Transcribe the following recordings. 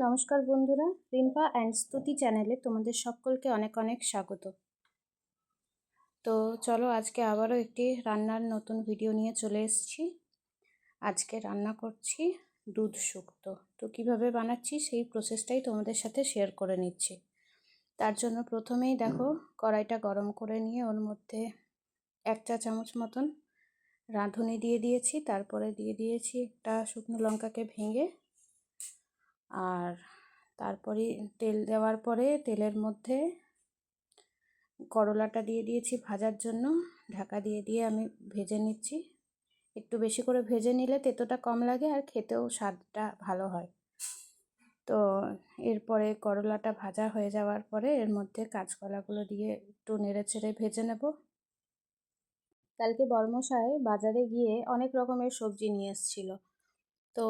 নমস্কার বন্ধুরা, রিম্পা অ্যান্ড স্তুতি চ্যানেলে তোমাদের সকলকে অনেক অনেক স্বাগত। তো চলো আজকে আবারও একটি রান্নার নতুন ভিডিও নিয়ে চলে এসেছি। আজকে রান্না করছি দুধ শুক্তো। তো কিভাবে বানাচ্ছি সেই প্রসেসটাই তোমাদের সাথে শেয়ার করে নিচ্ছি। তার জন্য প্রথমেই দেখো কড়াইটা গরম করে নিয়ে ওর মধ্যে 1 চা চামচ মতন রাঁধুনি দিয়ে দিয়েছি, তারপরে দিয়ে দিয়েছি একটা শুকনো লঙ্কাকে ভেঙে, আর তারপরে তেল দেওয়ার পরে তেলের মধ্যে করলাটা দিয়ে দিয়েছি ভাজার জন্য। ঢাকা দিয়ে দিয়ে আমি ভেজে নিচ্ছি। একটু বেশি করে ভেজে নিলে তেতোটা কম লাগে আর খেতেও স্বাদটা ভালো হয়। তো এরপরে করলাটা ভাজা হয়ে যাওয়ার পরে এর মধ্যে কাঁচকলাগুলো দিয়ে একটু নেড়ে চেড়ে ভেজে নেব। কালকে বর্মশাই বাজারে গিয়ে অনেক রকমের সবজি নিয়ে এসেছিল। তো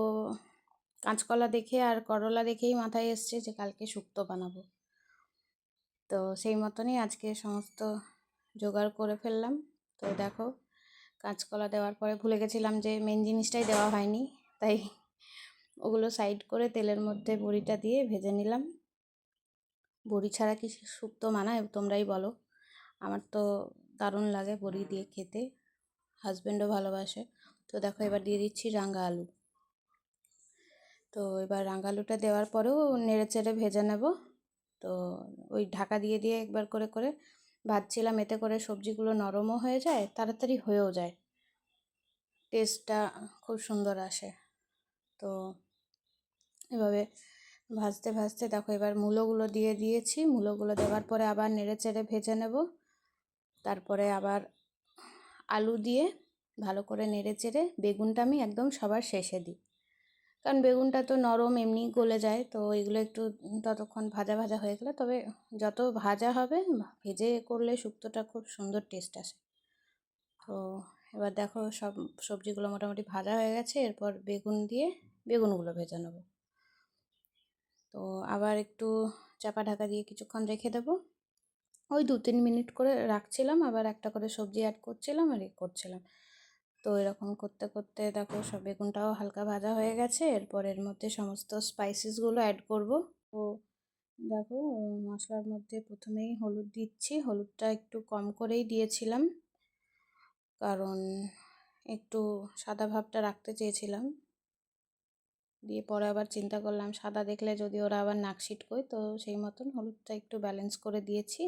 কাঁচকলা দেখে আর করলা দেখেই মাথায় এসছে যে কালকে শুক্তো বানাবো। তো সেই মতনই আজকে সমস্ত জোগাড় করে ফেললাম। তো দেখো কাঁচকলা দেওয়ার পরে ভুলে গেছিলাম যে মেন জিনিসটাই দেওয়া হয়নি, তাই ওগুলো সাইড করে তেলের মধ্যে বড়িটা দিয়ে ভেজে নিলাম। বড়ি ছাড়া কি শুক্তো মানায় তোমরাই বলো? আমার তো দারুণ লাগে বড়ি দিয়ে খেতে, হাজব্যান্ডও ভালোবাসে। তো দেখো এবার দিয়ে দিচ্ছি রাঙা আলু। তো এবার রাঙা আলুটা দেওয়ার পরেও নেড়ে চেড়ে ভেজে নেব। তো ওই ঢাকা দিয়ে দিয়ে একবার করে করে ভাজছিলাম, এতে করে সবজিগুলো নরমও হয়ে যায়, তাড়াতাড়ি হয়েও যায়, টেস্টটা খুব সুন্দর আসে। তো এভাবে ভাজতে ভাজতে দেখো এবার মূলোগুলো দিয়ে দিয়েছি। মূলোগুলো দেওয়ার পরে আবার নেড়ে চেড়ে ভেজে নেব। তারপরে আবার আলু দিয়ে ভালো করে নেড়ে চেড়ে বেগুনটা আমি একদম সবার শেষে দিই, কারণ বেগুনটা তো নরম এমনি গলে যায়। তো এগুলো একটু ততক্ষণ ভাজা ভাজা হয়ে গেলে, তবে যত ভাজা হবে ভেজে করলে শুক্তোটা খুব সুন্দর টেস্ট আসে। তো এবার দেখো সব সবজিগুলো মোটামুটি ভাজা হয়ে গেছে। এরপর বেগুন দিয়ে বেগুনগুলো ভেজে নেব। তো আবার একটু চাপা ঢাকা দিয়ে কিছুক্ষণ রেখে দেবো। ওই 2-3 মিনিট করে রাখছিলাম, আবার একটা করে সবজি অ্যাড করছিলাম আর করছিলাম। তো এরকম করতে করতে দেখো সব বেগুনটাও হালকা ভাজা হয়ে গেছে। এরপর এর মধ্যে সমস্ত স্পাইসেসগুলো অ্যাড করব। তো দেখো মশলার মধ্যে প্রথমেই হলুদ দিচ্ছি। হলুদটা একটু কম করেই দিয়েছিলাম, কারণ একটু সাদা ভাবটা রাখতে চেয়েছিলাম। দিয়ে পরে আবার চিন্তা করলাম সাদা দেখলে যদি ওরা আবার নাক ছিটকোয়, তো সেই মতন হলুদটা একটু ব্যালেন্স করে দিয়েছি।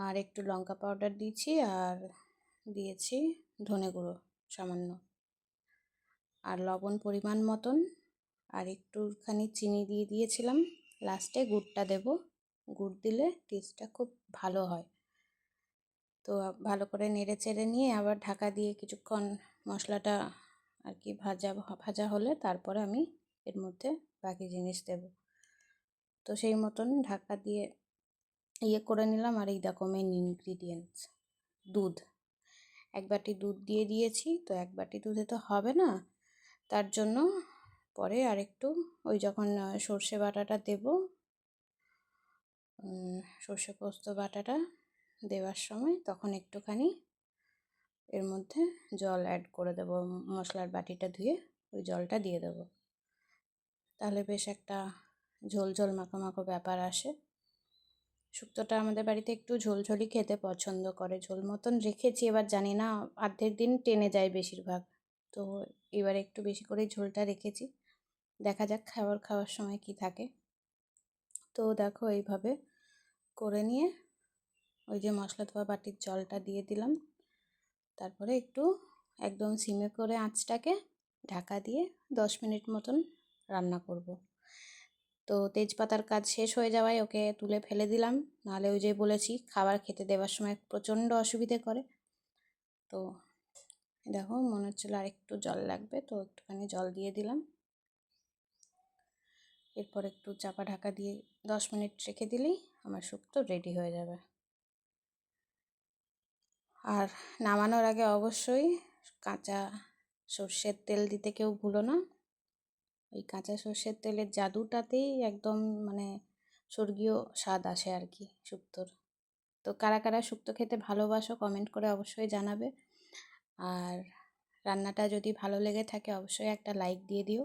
আর একটু লঙ্কা পাউডার দিয়েছি, আর দিয়েছি ধনে গুঁড়ো সামান্য, আর লবণ পরিমাণ মতন, আর একটুখানি চিনি দিয়ে দিয়েছিলাম। লাস্টে গুড়টা দেব, গুড় দিলে টেস্টটা খুব ভালো হয়। তো ভালো করে নেড়ে চেড়ে নিয়ে আবার ঢাকা দিয়ে কিছুক্ষণ মশলাটা আর কি ভাজা ভাজা হলে তারপরে আমি এর মধ্যে বাকি জিনিস দেব। তো সেই মতন ঢাকা দিয়ে করে নিলাম। আর এই দেখো মেন ইনগ্রিডিয়েন্টস দুধ। 1 বাটি দুধ দিয়ে দিয়েছি। তো 1 বাটি দুধে তো হবে না, তার জন্য পরে আরেকটু ওই যখন সর্ষে বাটাটা দেব, সর্ষে পোস্ত বাটাটা দেওয়ার সময় তখন একটুখানি এর মধ্যে জল অ্যাড করে দেব। মশলার বাটিটা ধুয়ে ওই জলটা দিয়ে দেব, তাহলে বেশ একটা ঝোল ঝোল মাখো মাখো ব্যাপার আসে। শুক্তোটা আমাদের বাড়িতে একটু ঝোলঝোলই খেতে পছন্দ করে। ঝোল মতন রেখেছি, এবার জানি না অর্ধেক দিন টেনে যায় বেশিরভাগ। তো এবার একটু বেশি করে ঝোলটা রেখেছি, দেখা যাক খাওয়ার সময় কি থাকে। তো দেখো এইভাবে করে নিয়ে ওই যে মশলা ধোয়া বাটির জলটা দিয়ে দিলাম। তারপরে একটু একদম সিমে করে আঁচটাকে ঢাকা দিয়ে 10 মিনিট মতন রান্না করব। তো তেজপাতার কাজ শেষ হয়ে যাওয়ায় ওকে তুলে ফেলে দিলাম, নাহলে ওই যে বলেছি খাবার খেতে দেওয়ার সময় প্রচণ্ড অসুবিধে করে। তো দেখো মনে হচ্ছিলো আর একটু জল লাগবে, তো একটুখানি জল দিয়ে দিলাম। এরপর একটু চাপা ঢাকা দিয়ে 10 মিনিট রেখে দিলেই আমার শুক্তো রেডি হয়ে যাবে। আর নামানোর আগে অবশ্যই কাঁচা সর্ষের তেল দিতে কেউ ভুলো না। ওই কাঁচা সর্ষের তেলের জাদুটাতেই একদম মানে স্বর্গীয় স্বাদ আসে আর কি শুক্তোর। তো কারা কারা শুক্তো খেতে ভালোবাসো কমেন্ট করে অবশ্যই জানাবে। আর রান্নাটা যদি ভালো লেগে থাকে অবশ্যই একটা লাইক দিয়ে দিও।